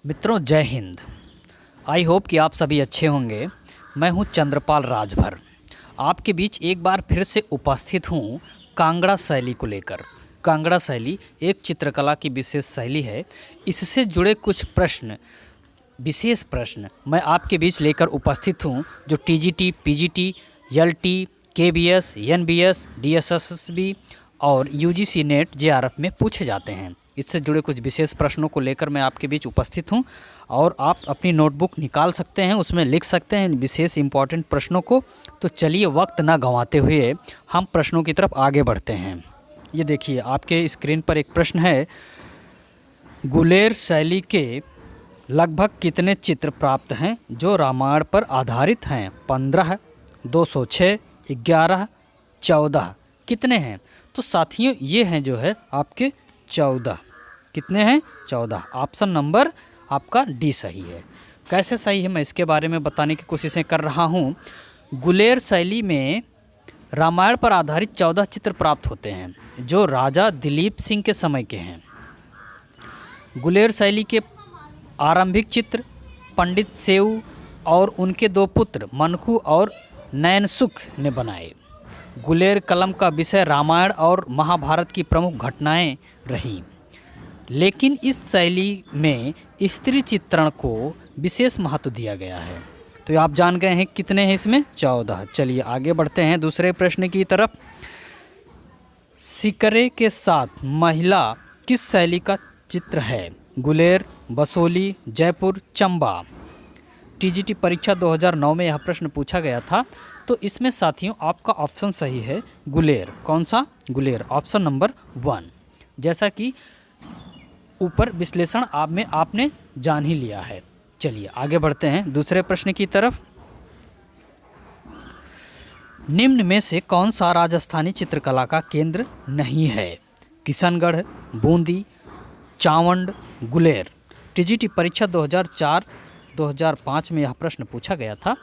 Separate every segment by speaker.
Speaker 1: मित्रों, जय Hind. I hope कि आप सभी अच्छे होंगे। मैं हूं चंद्रपाल राजभर, आपके बीच एक बार फिर से उपस्थित हूं कांगड़ा शैली को लेकर। कांगड़ा शैली एक चित्रकला की विशेष शैली है। इससे जुड़े कुछ विशेष प्रश्न मैं आपके बीच लेकर उपस्थित हूं, जो TGT, PGT, LT, KBS, NBS, DSSB और यूजीसी नेट जेआरएफ में पूछे जाते हैं। इससे जुड़े कुछ विशेष प्रश्नों को लेकर मैं आपके बीच उपस्थित हूं और आप अपनी नोटबुक निकाल सकते हैं, उसमें लिख सकते हैं विशेष इंपॉर्टेंट प्रश्नों को। तो चलिए वक्त ना गंवाते हुए हम प्रश्नों की तरफ आगे बढ़ते हैं। ये देखिए, आपके स्क्रीन पर एक प्रश्न है, गुलेर शैली के लगभग कितने चित्र प्राप्त हैं जो रामायण पर आधारित हैं? 15, 206, 11, 14, कितने हैं? तो साथियों, ये हैं जो है आपके 14। कितने हैं? 14। ऑप्शन नंबर आपका डी सही है। कैसे सही है, मैं इसके बारे में बताने की कोशिशें कर रहा हूँ। गुलेर शैली में रामायण पर आधारित 14 चित्र प्राप्त होते हैं, जो राजा दिलीप सिंह के समय के हैं। गुलेर शैली के आरंभिक चित्र पंडित सेऊ और उनके 2 पुत्र मनखू और नैनसुख ने बनाए। गुलेर कलम का विषय रामायण और महाभारत की प्रमुख घटनाएं रहीं, लेकिन इस शैली में स्त्री चित्रण को विशेष महत्व दिया गया है। तो आप जान गए हैं कितने हैं इसमें? 14। चलिए आगे बढ़ते हैं दूसरे प्रश्न की तरफ। सिकरे के साथ महिला किस शैली का चित्र है? गुलेर, बसोली, जयपुर, चंबा। टीजीटी परीक्षा 2009 में यह प्रश्न पूछा गया था। तो इसमें साथियों आपका ऑप्शन सही है गुलेर। कौन सा? Guler, option number 1। जैसा कि ऊपर विश्लेषण आपने जान ही लिया है। चलिए आगे बढ़ते हैं दूसरे प्रश्न की तरफ। निम्न में से कौन सा राजस्थानी चित्रकला का केंद्र नहीं है? किशनगढ़, बूंदी, चावंड, गुलेर। टीजीटी परीक्षा 2004-2005 में यह प्रश्न पूछा गया था।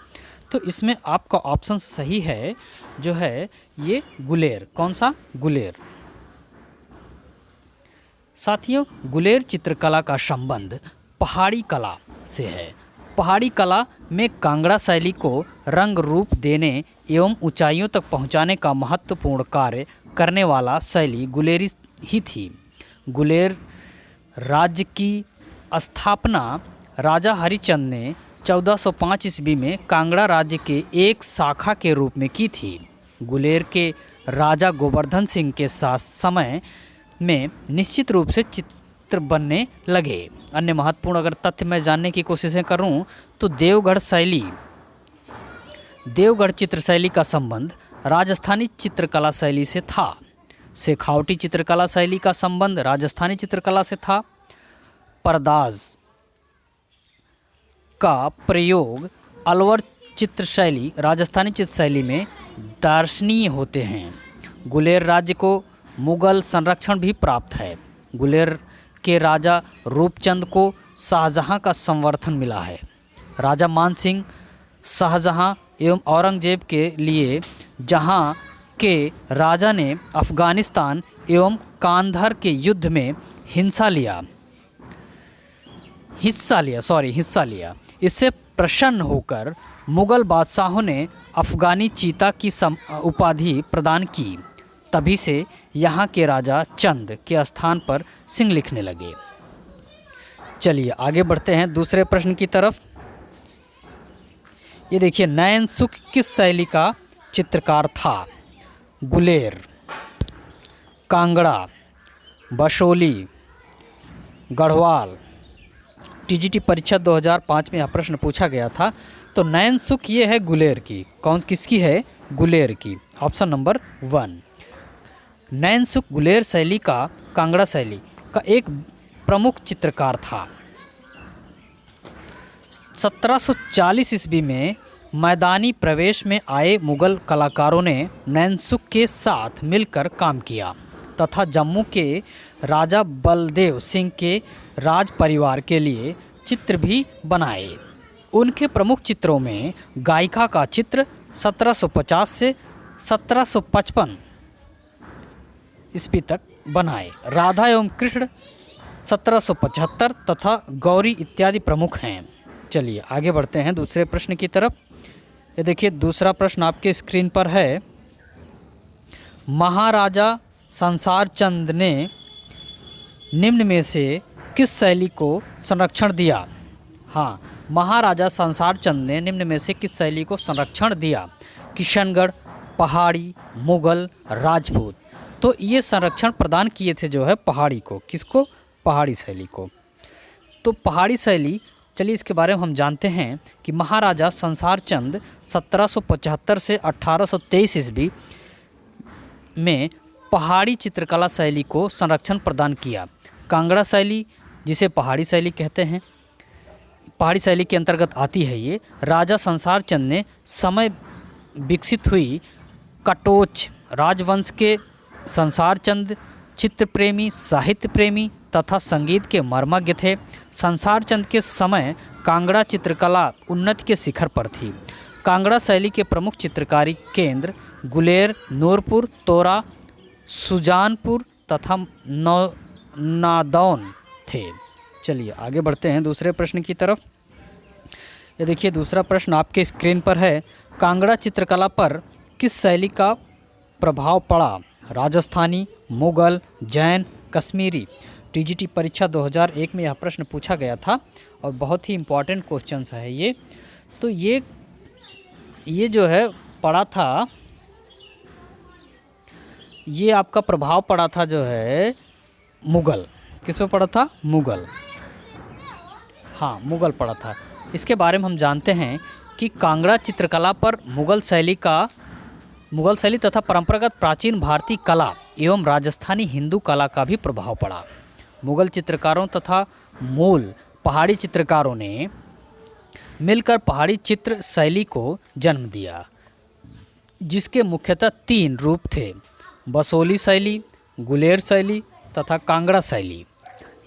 Speaker 1: तो इसमें आपका ऑप्शन सही है जो है ये गुलेर। कौन सा? गुलेर। साथियों, गुलेर चित्रकला का संबंध पहाड़ी कला से है। पहाड़ी कला में कांगड़ा शैली को रंग रूप देने एवं ऊंचाइयों तक पहुंचाने का महत्वपूर्ण कार्य करने वाला शैली गुलेरी ही थी। गुलेर राज्य की स्थापना राजा हरिचंद ने 1405 ईस्वी में कांगड़ा राज्य के एक शाखा के रूप में की थी। गुलेर के राजा गोवर्धन सिंह के समय में निश्चित रूप से चित्र बनने लगे। अन्य महत्वपूर्ण अगर तथ्य मैं जानने की कोशिशें करूं तो देवगढ़ चित्र शैली का संबंध राजस्थानी चित्रकला शैली से था। शेखावटी चित्रकला शैली का संबंध राजस्थानी चित्रकला से था। परदाज का प्रयोग अलवर चित्र शैली राजस्थानी चित्र शैली में दर्शनीय होते हैं। गुलेर राज्य को मुगल संरक्षण भी प्राप्त है। गुलेर के राजा रूपचंद को शाहजहां का समर्थन मिला है। राजा मानसिंह शाहजहां एवं औरंगजेब के लिए जहां के राजा ने अफगानिस्तान एवं कांधार के युद्ध में हिस्सा लिया। इससे प्रसन्न होकर मुगल बादशाहों ने अफगानी चीता की उपाधि प्रदान की। तभी से यहाँ के राजा चंद के स्थान पर सिंह लिखने लगे। चलिए आगे बढ़ते हैं दूसरे प्रश्न की तरफ। ये देखिए, नैनसुख किस शैली का चित्रकार था? गुलेर, कांगड़ा, बसोली, गढ़वाल। टीजीटी परीक्षा 2005 में यह प्रश्न पूछा गया था। तो नैनसुख ये है गुलेर की। किसकी है? गुलेर की। Option number 1। नैनसुख गुलेर शैली का कांगड़ा शैली का एक प्रमुख चित्रकार था। 1740 ईस्वी में मैदानी प्रवेश में आए मुगल कलाकारों ने नैनसुख के साथ मिलकर काम किया तथा जम्मू के राजा बलदेव सिंह के राज परिवार के लिए चित्र भी बनाए। उनके प्रमुख चित्रों में गायिका का चित्र 1750 से 1755 ईस्वी तक बनाए। राधा एवं कृष्ण 1775 तथा गौरी इत्यादि प्रमुख हैं। चलिए आगे बढ़ते हैं दूसरे प्रश्न की तरफ। ये देखिए दूसरा प्रश्न आपके स्क्रीन पर है। महाराजा संसार चंद ने निम्न में से किस शैली को संरक्षण दिया? हाँ, महाराजा संसार चंद ने निम्न में से किस शैली को संरक्षण दिया? किशनगढ़, पहाड़ी, मुगल, राजपूत। तो ये संरक्षण प्रदान किए थे जो है पहाड़ी को। किसको? पहाड़ी शैली को। तो पहाड़ी शैली, चलिए इसके बारे में हम जानते हैं कि महाराजा संसार चंद 1775 से 1823 ईस्वी में पहाड़ी चित्रकला शैली को संरक्षण प्रदान किया। कांगड़ा शैली, जिसे पहाड़ी शैली कहते हैं, पहाड़ी शैली के अंतर्गत आती है ये। राजा संसार चंद ने समय विकसित हुई कटोच राजवंश के संसार चंद चित्र प्रेमी, साहित्य प्रेमी तथा संगीत के मर्मज्ञ थे। संसार चंद के समय कांगड़ा चित्रकला उन्नति के शिखर पर थी। कांगड़ा शैली के प्रमुख चित्रकारी केंद्र गुलेर, नूरपुर, तोरा, सुजानपुर तथा नादौन थे। चलिए आगे बढ़ते हैं दूसरे प्रश्न की तरफ। ये देखिए दूसरा प्रश्न आपके स्क्रीन पर है। कांगड़ा चित्रकला पर किस शैली का प्रभाव पड़ा? राजस्थानी, मुगल, जैन, कश्मीरी। टीजीटी परीक्षा 2001 में यह प्रश्न पूछा गया था और बहुत ही इम्पोर्टेंट क्वेश्चंस है ये। तो ये जो है पड़ा था, ये आपका प्रभाव पड़ा था जो है मुगल। किस पे पड़ा था? मुगल। हाँ, मुगल पड़ा था। इसके बारे में हम जानते हैं कि कांगड़ा चित्रकला पर मुगल शैली तथा परंपरागत प्राचीन भारतीय कला एवं राजस्थानी हिंदू कला का भी प्रभाव पड़ा। मुगल चित्रकारों तथा मूल पहाड़ी चित्रकारों ने मिलकर पहाड़ी चित्र शैली को जन्म दिया, जिसके मुख्यतः 3 रूप थे: बसोली शैली, गुलेर शैली तथा कांगड़ा शैली।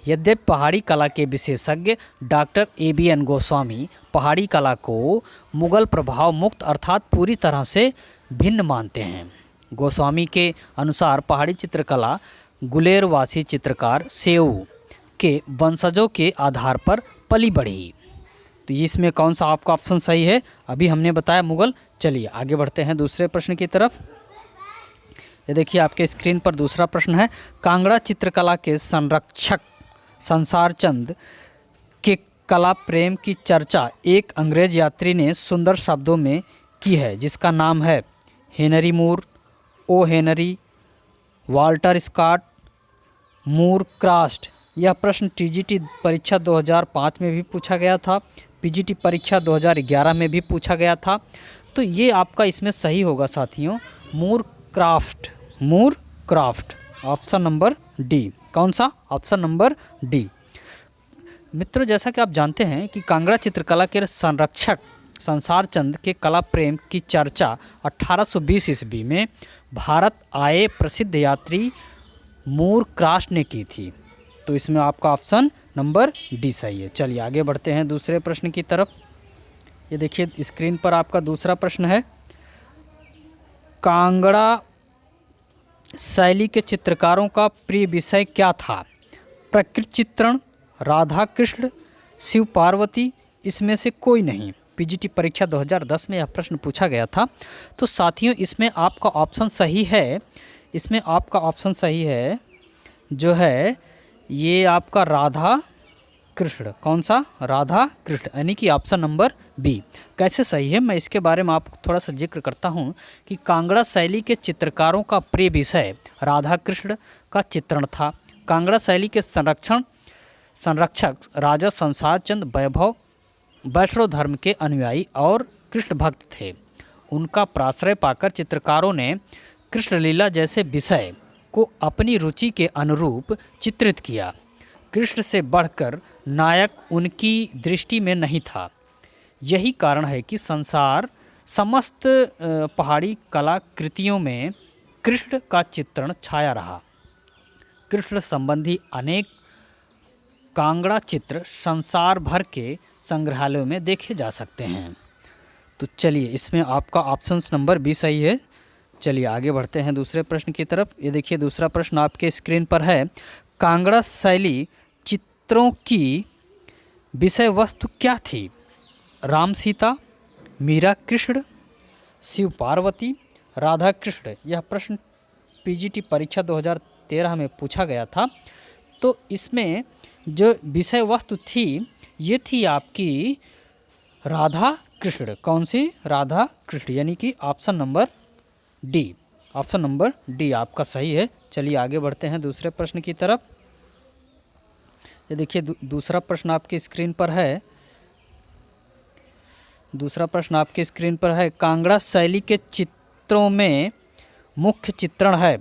Speaker 1: यद्यपि पहाड़ी कला के विशेषज्ञ डॉक्टर ABN गोस्वामी पहाड़ी कला को मुगल प्रभाव मुक्त अर्थात पूरी तरह से भिन्न मानते हैं। गोस्वामी के अनुसार पहाड़ी चित्रकला गुलेरवासी चित्रकार सेऊ के वंशजों के आधार पर पली बढ़ी। तो इसमें कौन सा आपका ऑप्शन सही है? अभी हमने बताया मुगल। चलिए आगे बढ़ते हैं दूसरे प्रश्न की तरफ। ये देखिए आपके स्क्रीन पर दूसरा प्रश्न है। कांगड़ा चित्रकला के संरक्षक संसार चंद के कला प्रेम की चर्चा एक अंग्रेज यात्री ने सुंदर शब्दों में की है, जिसका नाम है हेनरी मूर, ओ हेनरी, वाल्टर स्कॉट, मूर क्रास्ट। यह प्रश्न टीजीटी परीक्षा 2005 में भी पूछा गया था, पीजीटी परीक्षा 2011 में भी पूछा गया था। तो ये आपका इसमें सही होगा साथियों, मूर क्राफ्ट, ऑप्शन नंबर डी। कौन सा? Option number D. मित्रों, जैसा कि आप जानते हैं कि कांगड़ा चित्रकला के संरक्षक संसार चंद के कला प्रेम की चर्चा 1820 ईस्वी में भारत आए प्रसिद्ध यात्री मूर क्रास्ट ने की थी। तो इसमें आपका ऑप्शन नंबर डी सही है। चलिए आगे बढ़ते हैं दूसरे प्रश्न की तरफ। ये देखिए स्क्रीन पर आपका दूसरा प्रश्न है। कांगड़ा शैली के चित्रकारों का प्रिय विषय क्या था? प्रकृति चित्रण, राधा कृष्ण, शिव पार्वती, इसमें से कोई नहीं। पीजीटी परीक्षा 2010 में यह प्रश्न पूछा गया था। तो साथियों इसमें आपका ऑप्शन सही है, इसमें आपका ऑप्शन सही है जो है ये आपका राधा कृष्ण। कौन सा? राधा कृष्ण, यानी कि ऑप्शन नंबर बी। कैसे सही है मैं इसके बारे में आपको थोड़ा सा जिक्र करता हूँ कि कांगड़ा शैली के चित्रकारों का प्रिय विषय राधा कृष्ण का चित्रण था। कांगड़ा शैली के संरक्षक राजा संसार चंद वैष्णव धर्म के अनुयायी और कृष्ण भक्त थे। उनका प्राश्रय पाकर चित्रकारों ने कृष्ण लीला जैसे विषय को अपनी रुचि के अनुरूप चित्रित किया। कृष्ण से बढ़कर नायक उनकी दृष्टि में नहीं था। यही कारण है कि समस्त पहाड़ी कलाकृतियों में कृष्ण का चित्रण छाया रहा। कृष्ण संबंधी अनेक कांगड़ा चित्र संसार भर के संग्रहालयों में देखे जा सकते हैं। तो चलिए इसमें आपका ऑप्शन नंबर बी सही है। चलिए आगे बढ़ते हैं दूसरे प्रश्न की तरफ। ये देखिए दूसरा प्रश्न आपके स्क्रीन पर है। कांगड़ा शैली चित्रों की विषय वस्तु क्या थी? राम सीता, मीरा कृष्ण, शिव पार्वती, राधा कृष्ण। यह प्रश्न पीजीटी परीक्षा 2013 में पूछा गया था। तो इसमें जो विषय वस्तु थी ये थी आपकी राधा कृष्ण। कौन सी? राधा कृष्ण, यानी कि option number D. Option number D आपका सही है। चलिए आगे बढ़ते हैं दूसरे प्रश्न की तरफ। ये देखिए दूसरा प्रश्न आपकी स्क्रीन पर है। दूसरा प्रश्न आपके स्क्रीन पर है। कांगड़ा शैली के चित्रों में मुख्य चित्रण है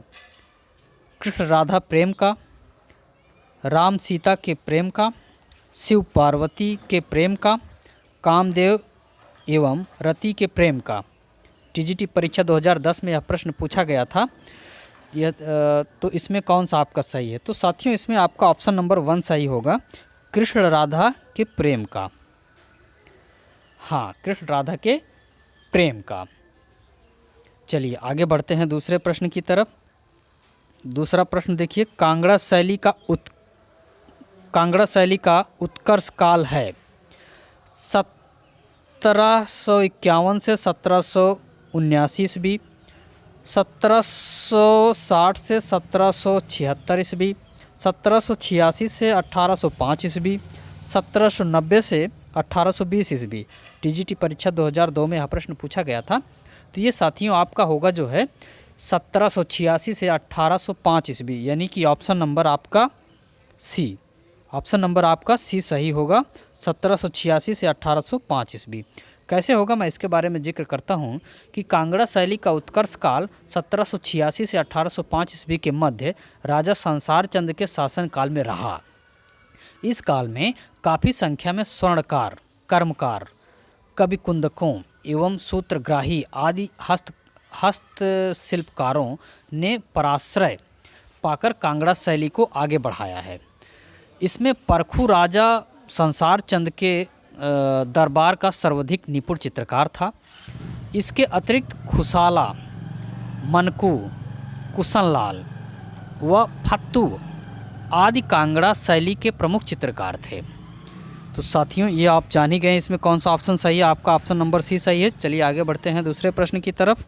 Speaker 1: कृष्ण राधा प्रेम का, राम सीता के प्रेम का, शिव पार्वती के प्रेम का, कामदेव एवं रति के प्रेम का। टीजीटी परीक्षा 2010 में यह प्रश्न पूछा गया था। यह तो इसमें कौन सा आपका सही है? तो साथियों इसमें आपका ऑप्शन नंबर 1 सही होगा, कृष्ण राधा के प्रेम का। हाँ, कृष्ण राधा के प्रेम का। चलिए आगे बढ़ते हैं दूसरे प्रश्न की तरफ। दूसरा प्रश्न देखिए, कांगड़ा शैली का उत्कर्ष काल है 1751 से 1779 ईस्वी, 1760 से 1776 ईस्वी, 1786 से 1805 ईस्वी, 1790 से 1820 ईस्वी। टीजीटी परीक्षा 2002 में यह प्रश्न पूछा गया था। तो ये साथियों आपका होगा जो है 1786 से 1805 ईस्वी, यानी कि ऑप्शन नंबर आपका सी। ऑप्शन नंबर आपका सी सही होगा, 1786 से 1805 ईस्वी। कैसे होगा मैं इसके बारे में जिक्र करता हूँ कि कांगड़ा शैली का उत्कर्ष काल 1786 से 1805 ईस्वी के मध्य राजा संसार चंद के शासनकाल में रहा। इस काल में काफ़ी संख्या में स्वर्णकार, कर्मकार, कवि कुंदकों एवं सूत्रग्राही आदि हस्तशिल्पकारों ने पराश्रय पाकर कांगड़ा शैली को आगे बढ़ाया है। इसमें परखू राजा संसार चंद के दरबार का सर्वाधिक निपुण चित्रकार था। इसके अतिरिक्त खुसाला, मनकू, कुशनलाल व फत्तू आदि कांगड़ा शैली के प्रमुख चित्रकार थे। तो साथियों ये आप जान ही गए इसमें कौन सा ऑप्शन सही है? आपका ऑप्शन नंबर सी सही है। चलिए आगे बढ़ते हैं दूसरे प्रश्न की तरफ।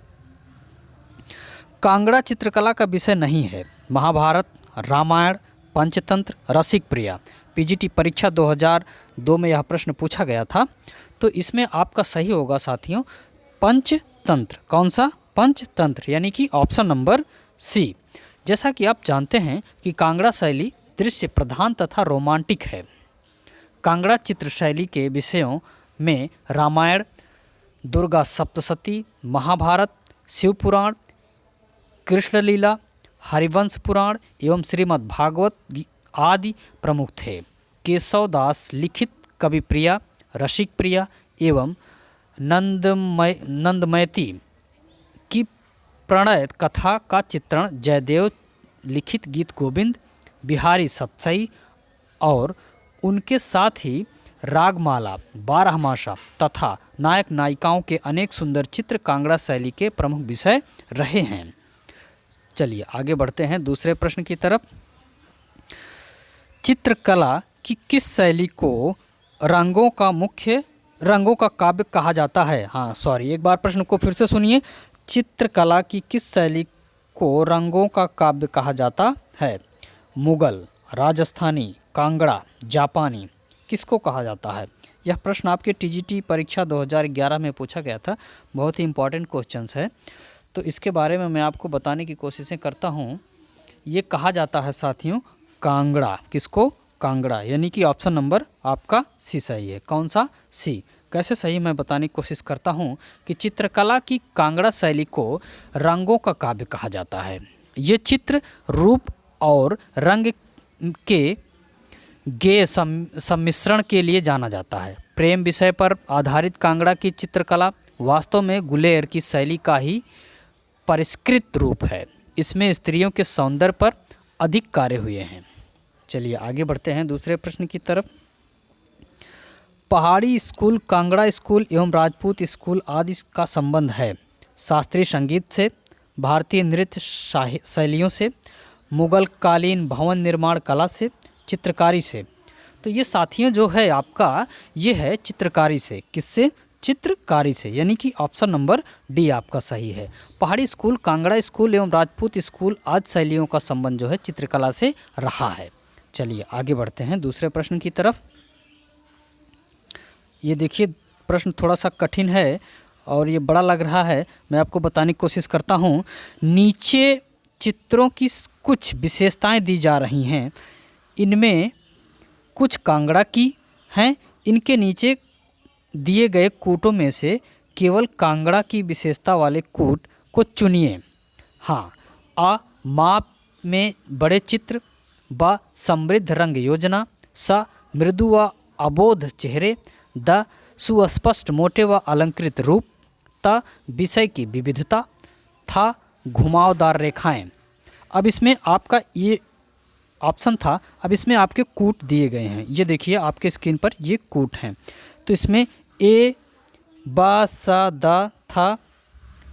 Speaker 1: कांगड़ा चित्रकला का विषय नहीं है महाभारत, रामायण, पंचतंत्र, रसिक प्रिया। पीजीटी परीक्षा 2002 में यह प्रश्न पूछा गया था। तो इसमें आपका सही होगा साथियों पंचतंत्र। कौन सा? पंचतंत्र, यानी कि ऑप्शन नंबर सी। जैसा कि आप जानते हैं कि कांगड़ा शैली दृश्य प्रधान तथा रोमांटिक है। कांगड़ा चित्र शैली के विषयों में रामायण, दुर्गा सप्तशती, महाभारत, शिव पुराण, कृष्ण लीला, हरिवंश पुराण एवं श्रीमद् भागवत आदि प्रमुख थे। केशवदास लिखित कविप्रिया, रसिक प्रिया एवं नंदमयती की प्रणय कथा का चित्रण जयदेव लिखित गीत गोविंद, बिहारी सतसई और उनके साथ ही रागमाला, बारहमासा तथा नायक नायिकाओं के अनेक सुंदर चित्र कांगड़ा शैली के प्रमुख विषय रहे हैं। चलिए आगे बढ़ते हैं दूसरे प्रश्न की तरफ। चित्रकला की किस शैली को रंगों का काव्य कहा जाता है? हाँ सॉरी, एक बार प्रश्न को फिर से सुनिए। चित्रकला की किस शैली को रंगों का काव्य कहा जाता है? मुगल, राजस्थानी, कांगड़ा, जापानी, किसको कहा जाता है? यह प्रश्न आपके टीजीटी परीक्षा 2011 में पूछा गया था। बहुत ही इंपॉर्टेंट क्वेश्चंस है, तो इसके बारे में मैं आपको बताने की कोशिशें करता हूँ। ये कहा जाता है साथियों कांगड़ा। किसको? कांगड़ा, यानी कि ऑप्शन नंबर आपका सी सही है। कौन सा? सी। कैसे सही मैं बताने की कोशिश करता हूँ कि चित्रकला की कांगड़ा शैली को रंगों का काव्य कहा जाता है। ये चित्र रूप और रंग के गेय सम्मिश्रण के लिए जाना जाता है। प्रेम विषय पर आधारित कांगड़ा की चित्रकला वास्तव में गुलेर की शैली का ही परिष्कृत रूप है। इसमें स्त्रियों के सौंदर्य पर अधिक कार्य हुए हैं। चलिए आगे बढ़ते हैं दूसरे प्रश्न की तरफ। पहाड़ी स्कूल, कांगड़ा स्कूल एवं राजपूत स्कूल आदि का संबंध है शास्त्रीय संगीत से, भारतीय नृत्य शैलियों से, मुगल कालीन भवन निर्माण कला से, चित्रकारी से। तो ये साथियों जो है आपका, ये है चित्रकारी से। किससे? चित्रकारी से, यानी कि ऑप्शन नंबर डी आपका सही है। पहाड़ी स्कूल, कांगड़ा स्कूल एवं राजपूत स्कूल आदि शैलियों का संबंध जो है चित्रकला से रहा है। चलिए आगे बढ़ते हैं दूसरे प्रश्न की तरफ। ये देखिए प्रश्न थोड़ा सा कठिन है और ये बड़ा लग रहा है, मैं आपको बताने की कोशिश करता हूँ। नीचे चित्रों की कुछ विशेषताएं दी जा रही हैं, इनमें कुछ कांगड़ा की हैं। इनके नीचे दिए गए कूटों में से केवल कांगड़ा की विशेषता वाले कूट को चुनिए। हाँ, आ माप में बड़े चित्र, ब समृद्ध रंग योजना, स मृदु व अबोध चेहरे, द सुस्पष्ट मोटे व अलंकृत रूप, त विषय की विविधता, था घुमावदार रेखाएं। अब इसमें आपका ये ऑप्शन था, अब इसमें आपके कूट दिए गए हैं। ये देखिए आपके स्क्रीन पर ये कूट हैं। तो इसमें ए बा सा दा था,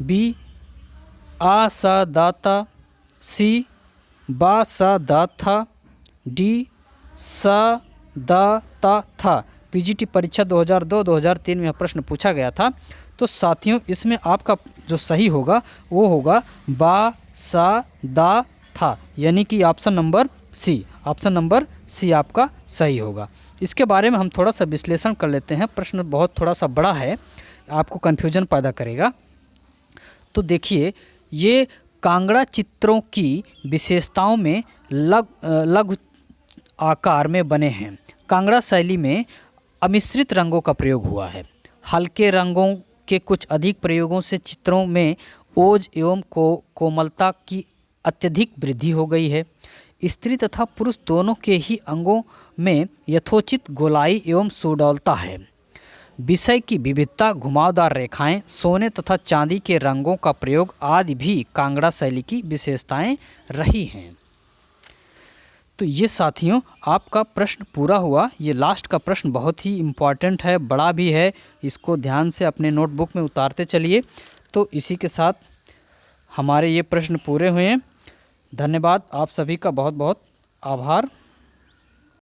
Speaker 1: बी आ सा दा ता, सी बा सा दा था, डी सा दा ता था। पीजीटी परीक्षा 2002-2003 में यह प्रश्न पूछा गया था। तो साथियों इसमें आपका जो सही होगा वो होगा बा सा दा था, यानी कि option number C, option number C आपका सही होगा। इसके बारे में हम थोड़ा सा विश्लेषण कर लेते हैं। प्रश्न बहुत थोड़ा सा बड़ा है, आपको कन्फ्यूजन पैदा करेगा। तो देखिए ये कांगड़ा चित्रों की विशेषताओं में लघु आकार में बने हैं। कांगड़ा शैली में अमिश्रित रंगों का प्रयोग हुआ है। हल्के रंगों के कुछ अधिक प्रयोगों से चित्रों में ओज एवं कोमलता की अत्यधिक वृद्धि हो गई है। स्त्री तथा पुरुष दोनों के ही अंगों में यथोचित गोलाई एवं सुडौलता है। विषय की विविधता, घुमावदार रेखाएं, सोने तथा चांदी के रंगों का प्रयोग आदि भी कांगड़ा शैली की विशेषताएं रही हैं। तो ये साथियों आपका प्रश्न पूरा हुआ। ये लास्ट का प्रश्न बहुत ही इम्पॉर्टेंट है, बड़ा भी है, इसको ध्यान से अपने नोटबुक में उतारते चलिए। तो इसी के साथ हमारे ये प्रश्न पूरे हुए हैं। धन्यवाद, आप सभी का बहुत बहुत आभार।